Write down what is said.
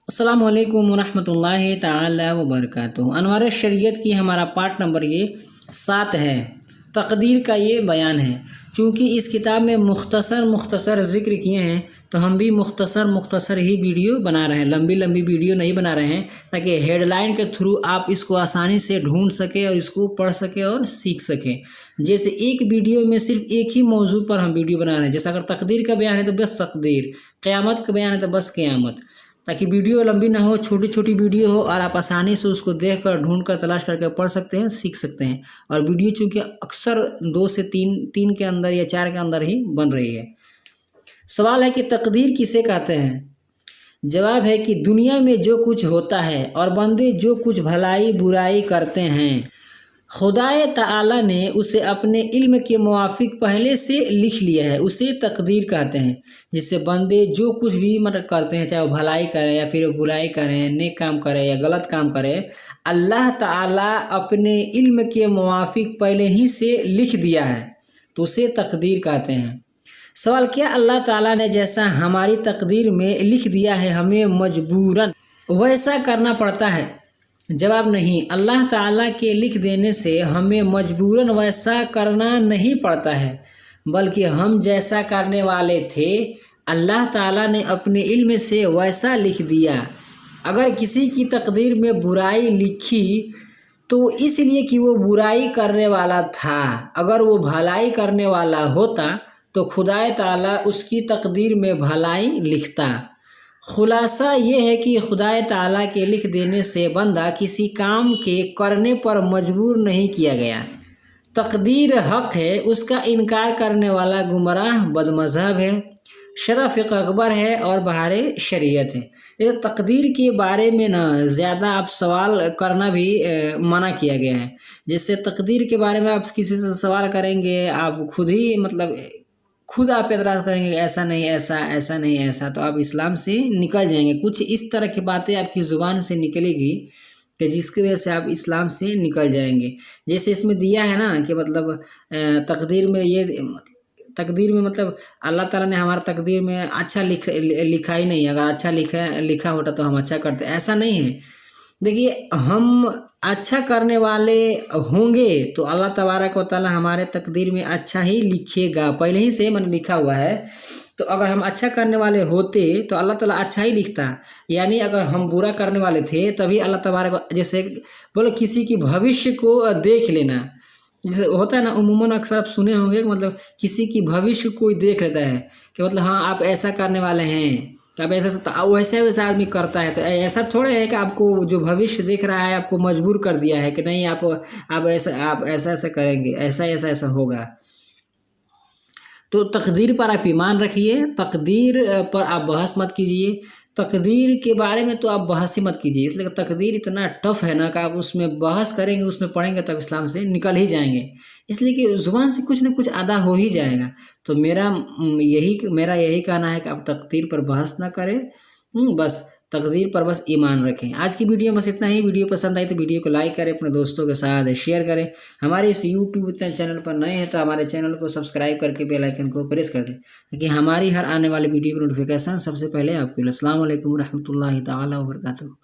अस्सलाम वालेकुम वरहमतुल्लाहि ताला वबरकातुहू। अनवार शरीयत की हमारा पार्ट नंबर ये 7 है। तकदीर का ये बयान है। चूँकि इस किताब में मुख्तसर ज़िक्र किए हैं तो हम भी मुख्तसर ही वीडियो बना रहे हैं, लंबी लंबी वीडियो नहीं बना रहे हैं, ताकि हेडलाइन के थ्रू आप इसको आसानी से ढूंढ सकें और इसको पढ़ सकें और सीख सकें। जैसे एक वीडियो में सिर्फ एक ही मौजू पर हम वीडियो बना रहे हैं। जैसे अगर तकदीर का बयान है तो बस तकदीर, क़यामत का बयान है तो बस क़यामत, ताकि वीडियो लंबी ना हो, छोटी छोटी वीडियो हो और आप आसानी से उसको देख कर ढूंढ कर तलाश करके पढ़ सकते हैं, सीख सकते हैं। और वीडियो चूँकि अक्सर 2 से 3 के अंदर या 4 के अंदर ही बन रही है। सवाल है कि तकदीर किसे कहते हैं? जवाब है कि दुनिया में जो कुछ होता है और बंदे जो कुछ भलाई बुराई करते हैं, खुदाए ताला ने उसे अपने इल्म के मुवाफिक पहले से लिख लिया है, उसे तकदीर कहते हैं। जिससे बंदे जो कुछ भी मतलब करते हैं, चाहे वो भलाई करें या फिर बुराई करें, नेक काम करें या गलत काम करें, अल्लाह ताला अपने इल्म के मुवाफिक पहले ही से लिख दिया है, तो उसे तकदीर कहते हैं। सवाल, क्या अल्लाह ताला ने जैसा हमारी तकदीर में लिख दिया है हमें मजबूरन वैसा करना पड़ता है? जवाब, नहीं। अल्लाह ताला के लिख देने से हमें मजबूरन वैसा करना नहीं पड़ता है, बल्कि हम जैसा करने वाले थे अल्लाह ताला ने अपने इल्म से वैसा लिख दिया। अगर किसी की तकदीर में बुराई लिखी तो इसलिए कि वो बुराई करने वाला था। अगर वो भलाई करने वाला होता तो खुदाए ताला उसकी तकदीर में भलाई लिखता। खुलासा ये है कि खुदाए ताला के लिख देने से बंदा किसी काम के करने पर मजबूर नहीं किया गया। तकदीर हक़ है, उसका इनकार करने वाला गुमराह बदमज़हब है, शरह फ़िक़्ह अकबर है और बहारे शरीयत है। ये तकदीर के बारे में ना ज़्यादा आप सवाल करना भी मना किया गया है। जैसे तकदीर के बारे में आप किसी से सवाल करेंगे, आप खुद आप एतराज़ करेंगे ऐसा नहीं ऐसा, ऐसा नहीं ऐसा, तो आप इस्लाम से निकल जाएंगे। कुछ इस तरह की बातें आपकी ज़ुबान से निकलेगी कि जिसकी वजह से आप इस्लाम से निकल जाएंगे। जैसे इसमें दिया है ना कि मतलब तकदीर में मतलब अल्लाह ताला ने हमारा तकदीर में अच्छा लिखा ही नहीं। अगर अच्छा लिखा होता तो हम अच्छा करते, ऐसा नहीं है। देखिए, हम अच्छा करने वाले होंगे तो अल्लाह तबारक व तआला हमारे तकदीर में अच्छा ही लिखेगा, पहले ही से मन लिखा हुआ है। तो अगर हम अच्छा करने वाले होते तो अल्लाह ताला अच्छा ही लिखता। यानी अगर हम बुरा करने वाले थे तभी अल्लाह तबारक, जैसे बोलो किसी की भविष्य को देख लेना, जैसे होता है ना, उम्मूमन अक्सर आप सुने होंगे कि मतलब किसी की भविष्य कोई देख लेता है कि मतलब हाँ आप ऐसा करने वाले हैं, तो आप वैसा आदमी करता है। तो ऐसा थोड़ा है कि आपको जो भविष्य देख रहा है आपको मजबूर कर दिया है कि नहीं आप ऐसा करेंगे, ऐसा होगा। तो तकदीर पर आप ईमान रखिए, तकदीर पर आप बहस मत कीजिए। तकदीर के बारे में तो आप बहस ही मत कीजिए, इसलिए तकदीर इतना टफ है ना कि आप उसमें बहस करेंगे, उसमें पढ़ेंगे तब इस्लाम से निकल ही जाएंगे। इसलिए कि ज़ुबान से कुछ ना कुछ अदा हो ही जाएगा। तो मेरा यही कहना है कि आप तकदीर पर बहस ना करें, बस तकदीर पर बस ईमान रखें। आज की वीडियो में बस इतना ही। वीडियो पसंद आई तो वीडियो को लाइक करें, अपने दोस्तों के साथ शेयर करें। हमारे इस यूट्यूब चैनल पर नए हैं तो हमारे चैनल को सब्सक्राइब करके बेल आइकन को प्रेस कर दें, ताकि हमारी हर आने वाली वीडियो की नोटिफिकेशन सबसे पहले आपको मिले। अस्सलाम वालेकुम रहमतुल्लाहि ताला व बरकातुहू।